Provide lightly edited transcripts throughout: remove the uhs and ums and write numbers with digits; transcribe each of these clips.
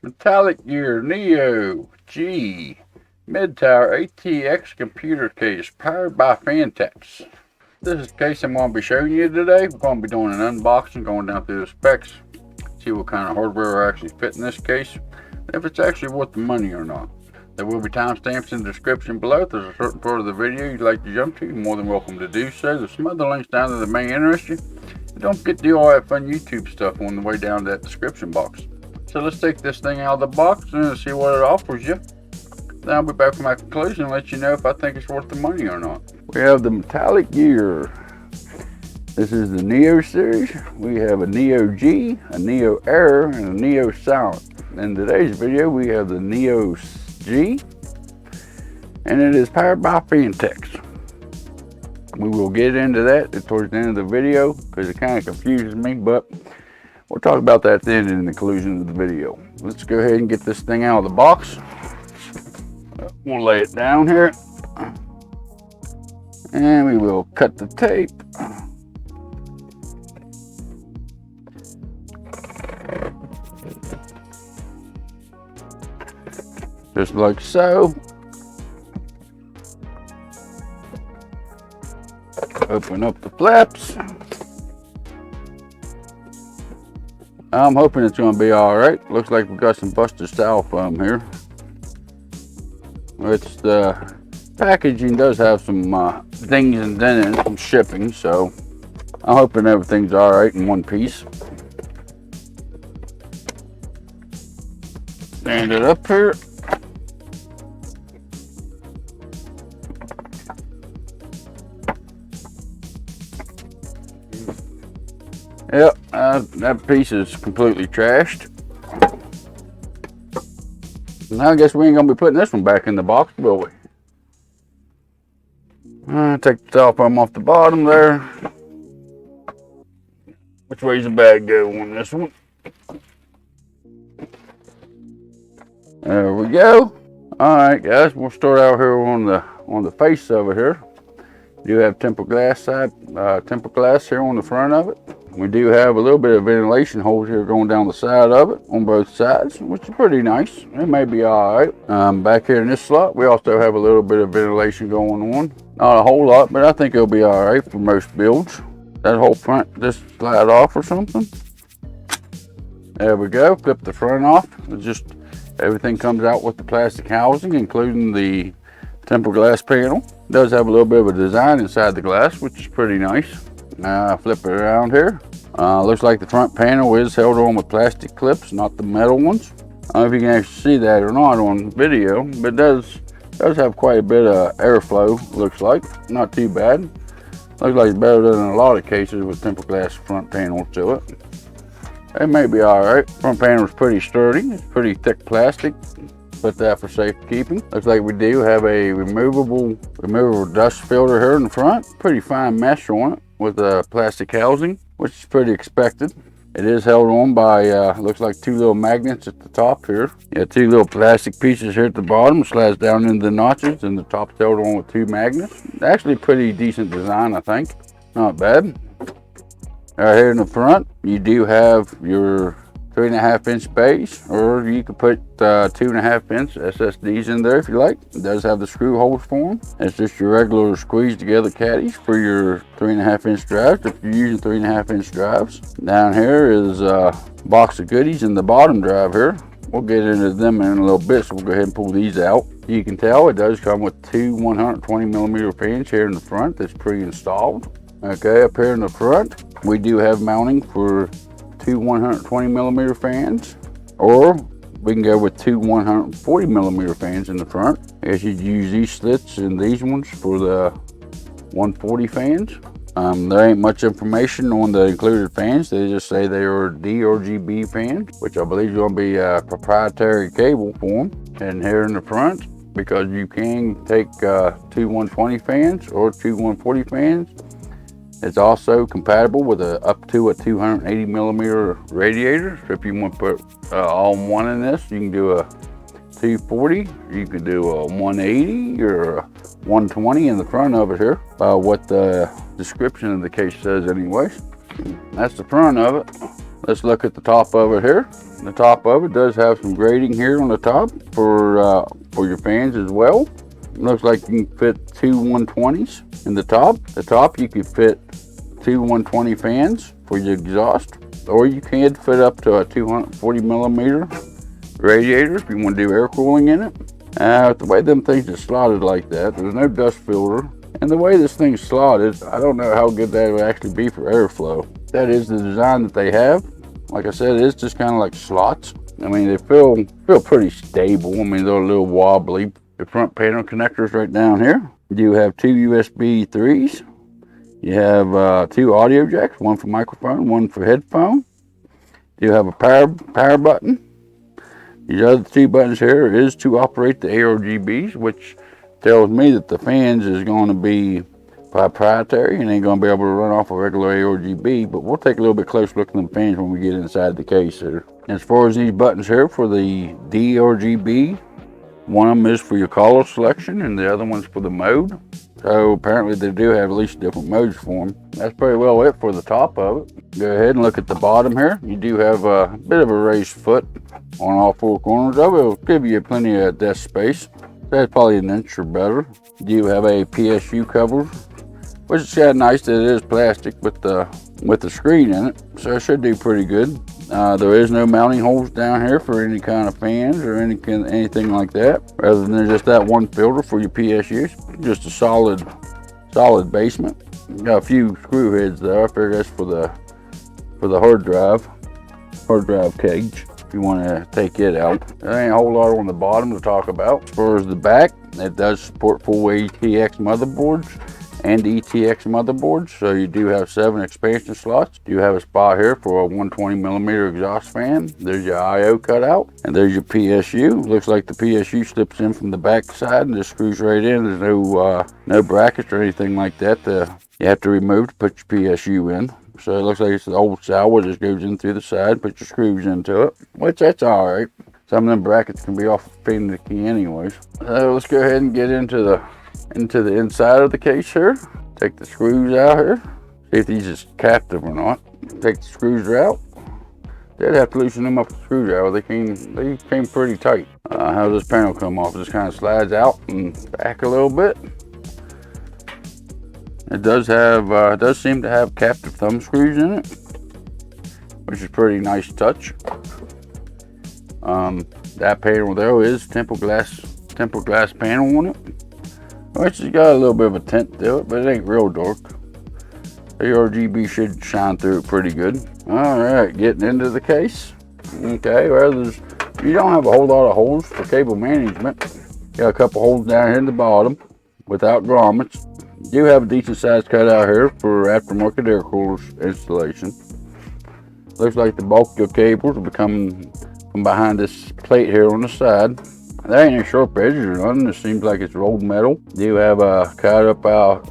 Metallic Gear Neo G Mid-Tower ATX computer case powered by Phanteks. This is the case I'm going to be showing you today. We're going to be doing an unboxing, going down through the specs, see what kind of hardware are actually fit in this case, and if it's actually worth the money or not. There will be timestamps in the description below. If there's a certain part of the video you'd like to jump to, you're more than welcome to do so. There's some other links down there that may interest you. And don't forget to do all that fun YouTube stuff on the way down to that description box. So let's take this thing out of the box and see what it offers you. Then I'll be back with my conclusion and let you know if I think it's worth the money or not. We have the Metallic Gear. This is the Neo series. We have a Neo G, a Neo Air, and a Neo Silent. In today's video, we have the Neo G, and it is powered by Phanteks. We will get into that towards the end of the video because it kind of confuses me, but we'll talk about that then in the conclusion of the video. Let's go ahead and get this thing out of the box. We'll lay it down here, and we will cut the tape. Just like so. Open up the flaps. I'm hoping it's going to be all right. Looks like we got some busted style foam here. It's the packaging does have some dings and dents from shipping, so I'm hoping everything's all right in one piece. Stand it up here. Yep, that piece is completely trashed. Now I guess we ain't gonna be putting this one back in the box, will we? Take the top foam off the bottom there. Which way's the bag go on this one? There we go. All right, guys, we'll start out here on the face of it here. We do have tempered glass here on the front of it. We do have a little bit of ventilation holes here going down the side of it on both sides, which is pretty nice. It may be all right. Back here in this slot, we also have a little bit of ventilation going on. Not a whole lot, but I think it'll be all right for most builds. That whole front just slide off or something. There we go. Flip the front off. It's just everything comes out with the plastic housing, including the tempered glass panel. It does have a little bit of a design inside the glass, which is pretty nice. Now flip it around here. Looks like the front panel is held on with plastic clips, not the metal ones. I don't know if you can actually see that or not on video, but it does have quite a bit of airflow, looks like. Not too bad. Looks like it's better than a lot of cases with tempered glass front panels to it. It may be all right. Front panel is pretty sturdy. It's pretty thick plastic. Put that for safekeeping. Looks like we do have a removable dust filter here in the front. Pretty fine mesh on it with a plastic housing, which is pretty expected. It is held on by, looks like two little magnets at the top here. Yeah, two little plastic pieces here at the bottom. Slides down into the notches, and the top's held on with two magnets. Actually pretty decent design, I think. Not bad. Right here in the front, you do have your 3.5-inch base, or you could put 2.5-inch SSDs in there if you like. It does have the screw holes for them. It's just your regular squeezed together caddies for your 3.5-inch drives if you're using 3.5-inch drives. Down here is a box of goodies in the bottom drive here. We'll get into them in a little bit, so we'll go ahead and pull these out. You can tell it does come with two 120mm fans here in the front that's pre-installed. Okay, up here in the front, we do have mounting for two 120mm fans, or we can go with two 140mm fans in the front. As you use these slits and these ones for the 140 fans. There ain't much information on the included fans. They just say they are DRGB fans, which I believe is going to be a proprietary cable for them. And here in the front, because you can take two 120 fans or two 140 fans, it's also compatible with up to a 280mm radiator. So if you want to put all in one in this, you can do a 240, you can do a 180 or a 120 in the front of it here, by what the description of the case says anyways. That's the front of it. Let's look at the top of it here. The top of it does have some grating here on the top for your fans as well. It looks like you can fit two 120s in the top. The top you can fit two 120 fans for your exhaust, or you can fit up to a 240 millimeter radiator if you want to do air cooling in it. The way them things are slotted like that, there's no dust filter, and the way this thing's slotted, I don't know how good that would actually be for airflow. That is the design that they have. Like I said, it's just kind of like slots. I mean, they feel pretty stable. I mean, they're a little wobbly. The front panel connectors right down here. You have two USB 3s. You have two audio jacks, one for microphone, one for headphone. You have a power button. The other two buttons here is to operate the ARGBs, which tells me that the fans is going to be proprietary and ain't going to be able to run off a regular ARGB, but we'll take a little bit closer look at them fans when we get inside the case here. As far as these buttons here for the DRGB, one of them is for your color selection and the other one's for the mode. So apparently they do have at least different modes for them. That's pretty well it for the top of it. Go ahead and look at the bottom here. You do have a bit of a raised foot on all four corners of it. It'll give you plenty of desk space. That's probably an inch or better. You have a PSU cover, which is kind of nice that it is plastic with the screen in it. So it should do pretty good. There is no mounting holes down here for any kind of fans or anything like that, rather than just that one filter for your PSUs. Just a solid basement. Got a few screw heads there. I figure that's for the hard drive cage if you want to take it out. There ain't a whole lot on the bottom to talk about. As far as the back, it does support full ATX motherboards and ETX motherboards, so you do have 7 expansion slots. You have a spot here for a 120 millimeter exhaust fan. There's your IO cutout, and there's your PSU. Looks like the PSU slips in from the back side and just screws right in. There's no brackets or anything like that you have to remove to put your PSU in. So it looks like it's the old style where it just goes in through the side, put your screws into it, which that's all right. Some of them brackets can be off a pain in the key anyways. Let's go ahead and get into the inside of the case here. Take the screws out here. See if these is captive or not. Take the screws out. Did have to loosen them up with the screwdriver. They came pretty tight. How does this panel come off? It just kind of slides out and back a little bit. It does seem to have captive thumb screws in it, which is pretty nice touch. That panel there is tempered glass panel on it, which has got a little bit of a tint to it, but it ain't real dark. The RGB should shine through it pretty good. All right, getting into the case. Okay, well, you don't have a whole lot of holes for cable management. Got a couple holes down here in the bottom without grommets. You do have a decent sized cutout here for aftermarket air coolers installation. Looks like the bulk of your cables will be coming from behind this plate here on the side. There ain't any sharp edges or nothing. It seems like it's rolled metal. You have a cutout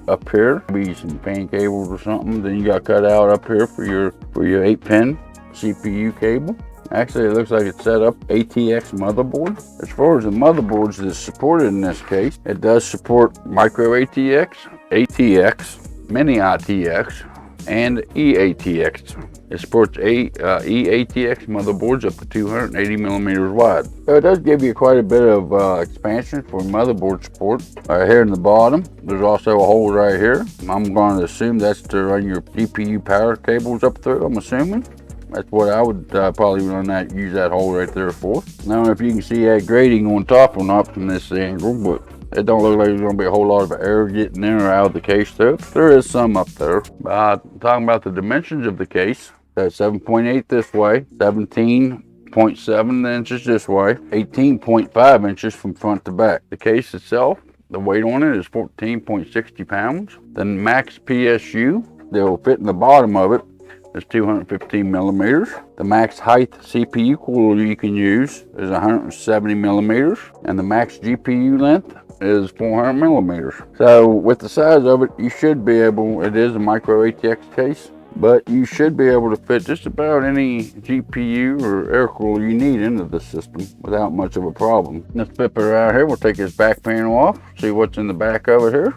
up here, maybe some fan cables or something. Then you got cut out up here for your 8-pin CPU cable. Actually, it looks like it's set up ATX motherboard. As far as the motherboards that's supported in this case, it does support micro ATX, ATX, mini ATX, and eATX. It supports eATX motherboards up to 280 millimeters wide. So it does give you quite a bit of expansion for motherboard support. Right here in the bottom, there's also a hole right here. I'm going to assume that's to run your GPU power cables up through, I'm assuming. That's what I would probably use that hole right there for. I don't know if you can see that grating on top or not from this angle, but it don't look like there's going to be a whole lot of air getting in or out of the case though. There is some up there. Talking about the dimensions of the case, that's 7.8 this way, 17.7 inches this way, 18.5 inches from front to back. The case itself, the weight on it is 14.60 pounds. The max PSU that will fit in the bottom of it is 215 millimeters. The max height CPU cooler you can use is 170 millimeters, and the max GPU length is 400 millimeters. So with the size of it, you should be able, it is a micro ATX case, but you should be able to fit just about any GPU or air cooler you need into the system without much of a problem. Let's flip it around here. We'll take this back panel off, see what's in the back of it here.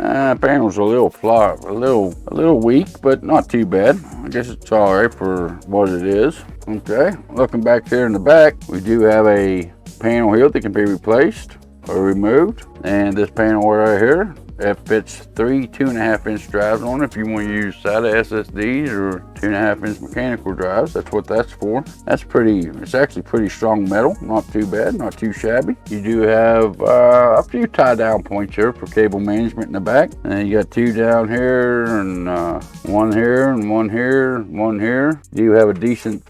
Panel's a little flat, a little weak, but not too bad. I guess it's all right for what it is. Okay, looking back here in the back, we do have a panel here that can be replaced or removed. And this panel right here, it fits 3 2.5-inch drives on it if you want to use SATA SSDs or 2.5-inch mechanical drives. That's what that's for. It's actually pretty strong metal, not too bad, not too shabby. You do have a few tie down points here for cable management in the back. And you got 2 down here and 1 here and 1 here, 1 here. You have a decent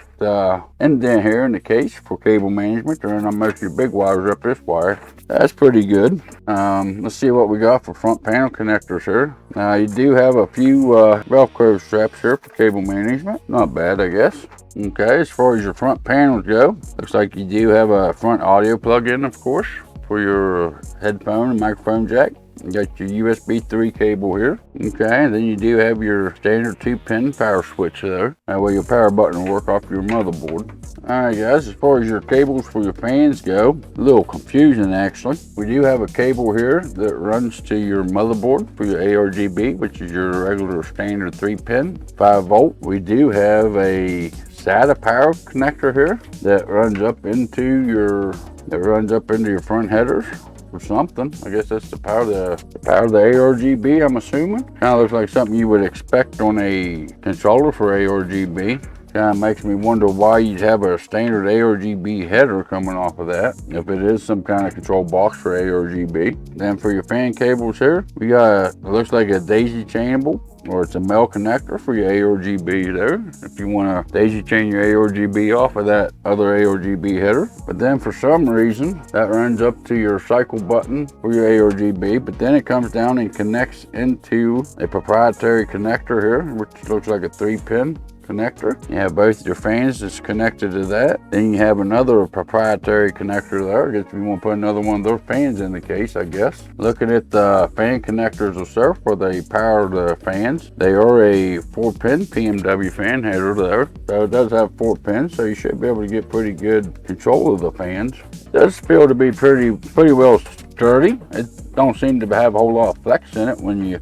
indent here in the case for cable management, and most of your big wires up this wire. That's pretty good. Let's see what we got for front panel connectors here. You do have a few Velcro straps here for cable management. Not bad, I guess. Okay, as far as your front panels go, looks like you do have a front audio plug-in, of course, for your headphone and microphone jack. You got your USB 3 cable here. Okay, and then you do have your standard 2-pin power switch there. That way your power button will work off your motherboard. Alright guys, as far as your cables for your fans go, a little confusing actually. We do have a cable here that runs to your motherboard for your ARGB, which is your regular standard 3-pin, 5-volt. We do have a SATA power connector here that runs up into your front headers or something. I guess that's the power of the ARGB, I'm assuming. Kind of looks like something you would expect on a controller for ARGB. Kind of makes me wonder why you'd have a standard ARGB header coming off of that, if it is some kind of control box for ARGB. Then for your fan cables here, we got it looks like a daisy chainable, or it's a male connector for your ARGB there, if you want to daisy chain your ARGB off of that other ARGB header. But then for some reason, that runs up to your cycle button for your ARGB, but then it comes down and connects into a proprietary connector here, which looks like a 3-pin connector. You have both your fans that's connected to that. Then you have another proprietary connector there. I guess if you want to put another one of those fans in the case, I guess. Looking at the fan connectors themselves for the power of the fans, they are a 4-pin PMW fan header there. So it does have 4 pins, so you should be able to get pretty good control of the fans. It does feel to be pretty well sturdy. It don't seem to have a whole lot of flex in it when you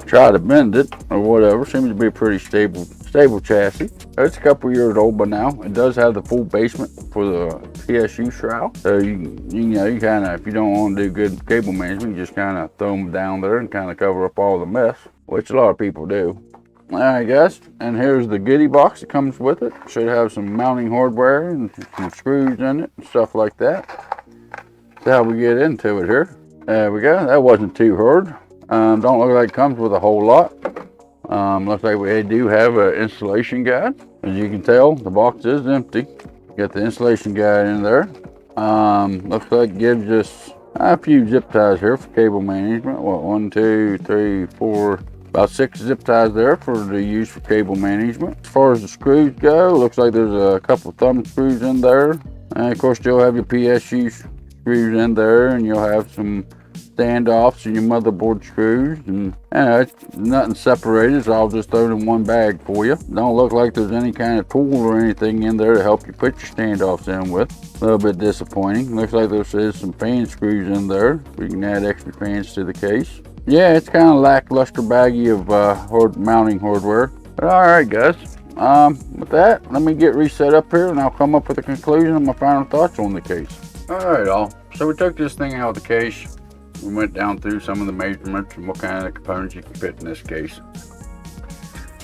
try to bend it or whatever. Seems to be a pretty stable chassis. It's a couple years old by now. It does have the full basement for the PSU shroud. So you kind of, if you don't want to do good cable management, you just kind of throw them down there and kind of cover up all the mess, which a lot of people do. All right guys, and here's the goodie box that comes with it. Should have some mounting hardware and some screws in it and stuff like that. That's how we get into it here. There we go. That wasn't too hard. Don't look like it comes with a whole lot. Looks like we do have an installation guide. As you can tell, the box is empty. Got the installation guide in there. Looks like it gives us a few zip ties here for cable management. What, 1, 2, 3, 4, about 6 zip ties there for the use for cable management. As far as the screws go, looks like there's a couple thumb screws in there. And of course, you'll have your PSU screws in there, and you'll have some standoffs and your motherboard screws, and it's nothing separated, so I'll just throw it in one bag for you. Don't look like there's any kind of tool or anything in there to help you put your standoffs in with. A little bit disappointing. Looks like there's some fan screws in there. We can add extra fans to the case. Yeah, it's kind of lackluster baggy of mounting hardware. But all right, guys. With that, let me get reset up here, and I'll come up with a conclusion and my final thoughts on the case. All right, all. So we took this thing out of the case. We went down through some of the measurements and what kind of components you can fit in this case.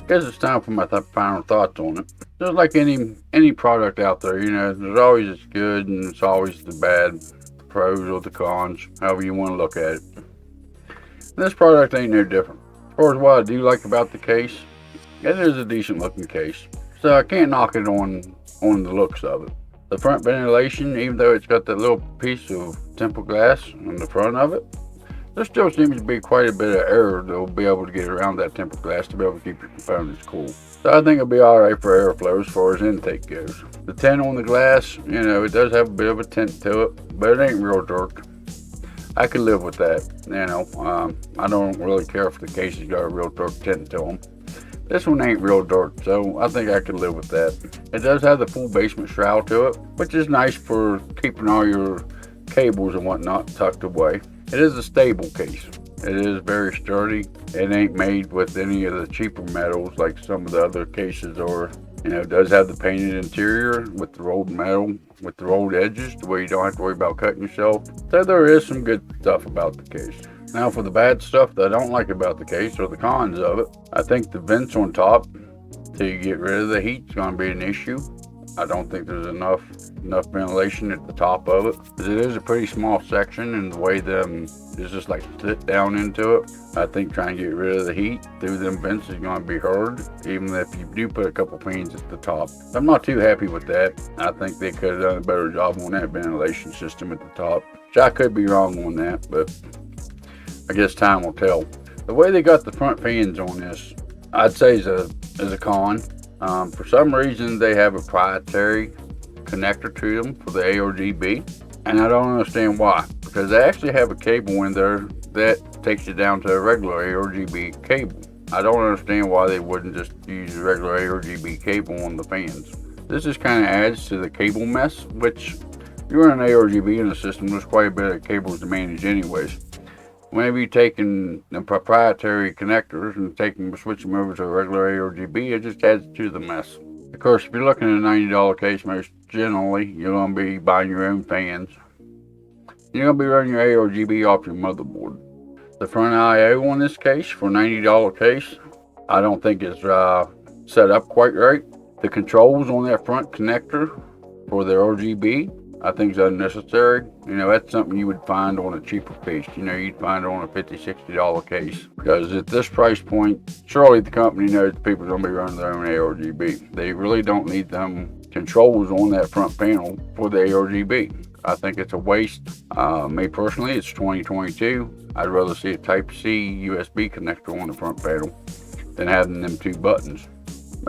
Guess it's time for my final thoughts on it. Just like any product out there, there's always its good and it's always the bad, the pros or the cons, however you want to look at it. This product ain't no different. As far as what I do like about the case, it is a decent looking case. So I can't knock it on the looks of it. The front ventilation, even though it's got that little piece of tempered glass on the front of it, there still seems to be quite a bit of air that will be able to get around that tempered glass to be able to keep your components cool. So I think it'll be alright for airflow as far as intake goes. The tint on the glass, it does have a bit of a tint to it, but it ain't real dark. I could live with that, I don't really care if the case has got a real dark tint to them. This one ain't real dark, so I think I could live with that. It does have the full basement shroud to it, which is nice for keeping all your cables and whatnot tucked away. It is a stable case. It is very sturdy. It ain't made with any of the cheaper metals like some of the other cases are. You know, it does have the painted interior with the rolled metal, with the rolled edges, to where you don't have to worry about cutting yourself. So there is some good stuff about the case. Now for the bad stuff that I don't like about the case, or the cons of it, I think the vents on top to get rid of the heat is going to be an issue. I don't think there's enough ventilation at the top of it. It is a pretty small section, and the way them is just like sit down into it. I think trying to get rid of the heat through them vents is going to be hard, even if you do put a couple fans at the top. I'm not too happy with that. I think they could have done a better job on that ventilation system at the top. So I could be wrong on that, but I guess time will tell. The way they got the front fans on this, I'd say is a con. For some reason, they have a proprietary connector to them for the ARGB, and I don't understand why, because they actually have a cable in there that takes you down to a regular ARGB cable. I don't understand why they wouldn't just use a regular ARGB cable on the fans. This just kind of adds to the cable mess, which if you run an ARGB in the system, there's quite a bit of cables to manage anyways. Whenever you're taking the proprietary connectors and switch them over to a regular ARGB, it just adds to the mess. Of course, if you're looking at a $90 case, most generally, you're going to be buying your own fans. You're going to be running your ARGB off your motherboard. The front I/O on this case, for a $90 case, I don't think it's set up quite right. The controls on that front connector for the RGB, I think is unnecessary. You know, that's something you would find on a cheaper case. You know, you'd find it on a $50, $60 case. Because at this price point, surely the company knows people are going to be running their own ARGB. They really don't need them controls on that front panel for the ARGB. I think it's a waste. Me personally, it's 2022. I'd rather see a Type-C USB connector on the front panel than having them two buttons.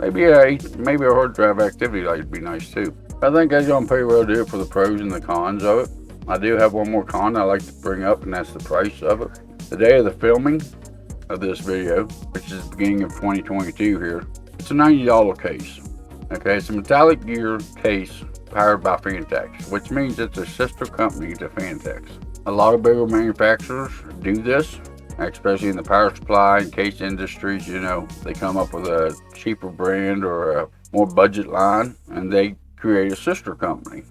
Maybe a hard drive activity light would be nice too. I think that's going to pretty well do it for the pros and the cons of it. I do have one more con I like to bring up, and that's the price of it. The day of the filming of this video, which is the beginning of 2022 here, it's a $90 case. Okay, it's a metallic gear case powered by Phanteks, which means it's a sister company to Phanteks. A lot of bigger manufacturers do this, especially in the power supply and case industries. You know, they come up with a cheaper brand or a more budget line, and they create a sister company.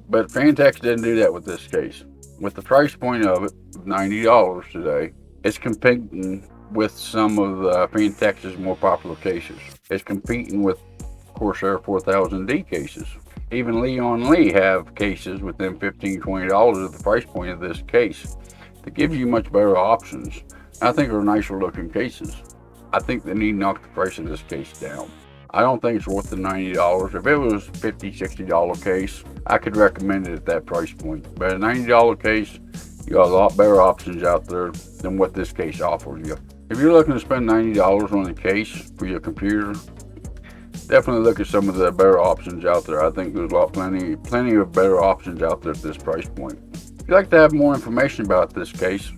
But Phanteks didn't do that with this case. With the price point of it, $90 today, it's competing with some of Phanteks' more popular cases. It's competing with Corsair 4000D cases. Even Leon Lee have cases within $15, $20 of the price point of this case. That gives you much better options. I think they're nicer looking cases. I think they need to knock the price of this case down. I don't think it's worth the $90. If it was $50, $60 case, I could recommend it at that price point. But a $90 case, you got a lot better options out there than what this case offers you. If you're looking to spend $90 on a case for your computer, definitely look at some of the better options out there. I think there's plenty of better options out there at this price point. If you'd like to have more information about this case,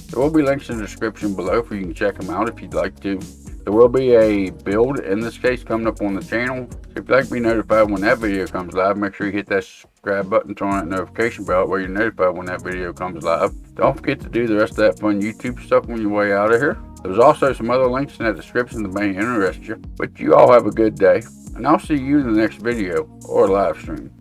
there will be links in the description below for you can check them out if you'd like to. There will be a build in this case coming up on the channel. So if you'd like to be notified when that video comes live, make sure you hit that subscribe button, turn on that notification bell where you're notified when that video comes live. Don't forget to do the rest of that fun YouTube stuff on your way out of here. There's also some other links in that description that may interest you. But you all have a good day, and I'll see you in the next video or live stream.